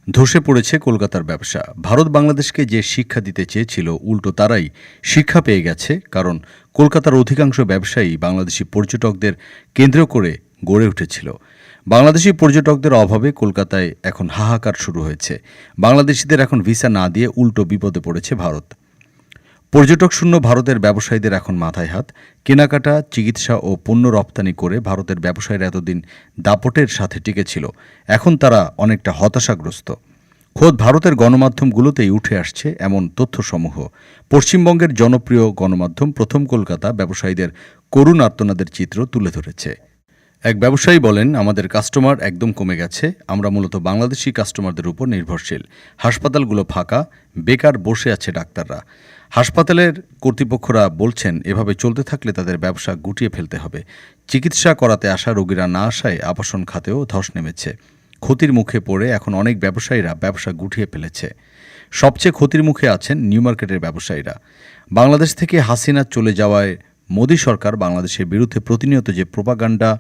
ধসে পড়েছে কলকাতার ব্যবসা। ভারত বাংলাদেশকে যে শিক্ষা দিতে চেয়েছিল, উল্টো তারাই শিক্ষা পেয়ে গেছে। কারণ কলকাতার অধিকাংশ ব্যবসায়ী বাংলাদেশি পর্যটকদের কেন্দ্র করে গড়ে উঠেছিল। বাংলাদেশি পর্যটকদের অভাবে কলকাতায় এখন হাহাকার শুরু হয়েছে। বাংলাদেশিদের এখন ভিসা না দিয়ে উল্টো বিপদে পড়েছে ভারত। পর্যটক শূন্য ভারতের ব্যবসায়ীদের এখন মাথায় হাত। কেনাকাটা, চিকিৎসা ও পণ্য রপ্তানি করে ভারতের ব্যবসায়ীরা এতদিন দাপটের সাথে টিকেছিল। এখন তারা অনেকটা হতাশাগ্রস্ত। খোদ ভারতের গণমাধ্যমগুলোতেই উঠে আসছে এমন তথ্যসমূহ। পশ্চিমবঙ্গের জনপ্রিয় গণমাধ্যম প্রথম কলকাতা ব্যবসায়ীদের করুণ আর্তনাদের চিত্র তুলে ধরেছে। এক ব্যবসায়ী বলেন, আমাদের কাস্টমার একদম কমে গেছে। আমরা মূলত বাংলাদেশি কাস্টমারদের উপর নির্ভরশীল। হাসপাতালগুলো ফাঁকা, বেকার বসে আছে ডাক্তাররা। হাসপাতালের কর্তৃপক্ষরা বলছেন, এভাবে চলতে থাকলে তাদের ব্যবসা গুটিয়ে ফেলতে হবে। চিকিৎসা করাতে আসা রোগীরা না আসায় আবাসন খাতেও ধস নেমেছে। ক্ষতির মুখে পড়ে এখন অনেক ব্যবসায়ীরা ব্যবসা গুটিয়ে ফেলেছে। সবচেয়ে ক্ষতির মুখে আছেন নিউ মার্কেটের ব্যবসায়ীরা। বাংলাদেশ থেকে হাসিনা চলে যাওয়ায় মোদী সরকার বাংলাদেশের বিরুদ্ধে প্রতিনিয়ত যে প্রোপাগান্ডা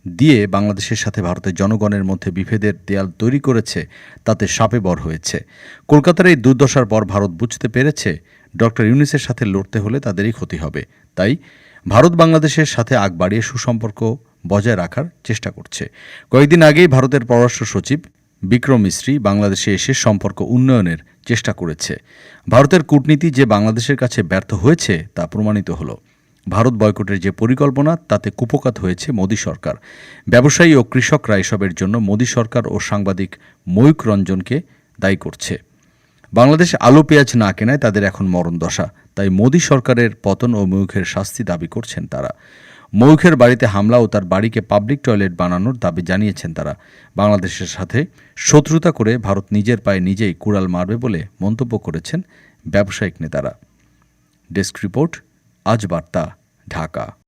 দিয়ে বাংলাদেশের সাথে ভারতের জনগণের মধ্যে বিভেদের দেয়াল তৈরি করেছে, তাতে শাপে বর হয়েছে। কলকাতার এই দুর্দশার পর ভারত বুঝতে পেরেছে, ডক্টর ইউনূসের সাথে লড়তে হলে তাদেরই ক্ষতি হবে। তাই ভারত বাংলাদেশের সাথে আগ বাড়িয়ে সুসম্পর্ক বজায় রাখার চেষ্টা করছে। কয়েকদিন আগেই ভারতের পররাষ্ট্র সচিব বিক্রম মিস্রি বাংলাদেশে এসে সম্পর্ক উন্নয়নের চেষ্টা করেছে। ভারতের কূটনীতি যে বাংলাদেশের কাছে ব্যর্থ হয়েছে তা প্রমাণিত হলো। ভারত বয়কটের যে পরিকল্পনা, তাতে কুপোকাত হয়েছে মোদী সরকার। ব্যবসায়ী ও কৃষকরা এসবের জন্য মোদী সরকার ও সাংবাদিক ময়ূক রঞ্জনকে দায়ী করছে। বাংলাদেশ আলু পেঁয়াজ না কেনায় তাদের এখন মরণ দশা। তাই মোদী সরকারের পতন ও ময়ূখের শাস্তি দাবি করছেন তারা। ময়ূখের বাড়িতে হামলা ও তার বাড়িকে পাবলিক টয়লেট বানানোর দাবি জানিয়েছেন তারা। বাংলাদেশের সাথে শত্রুতা করে ভারত নিজের পায়ে নিজেই কুড়াল মারবে বলে মন্তব্য করেছেন ব্যবসায়িক নেতারা। ডেস্ক রিপোর্ট, আজ বার্তা, ঢাকা।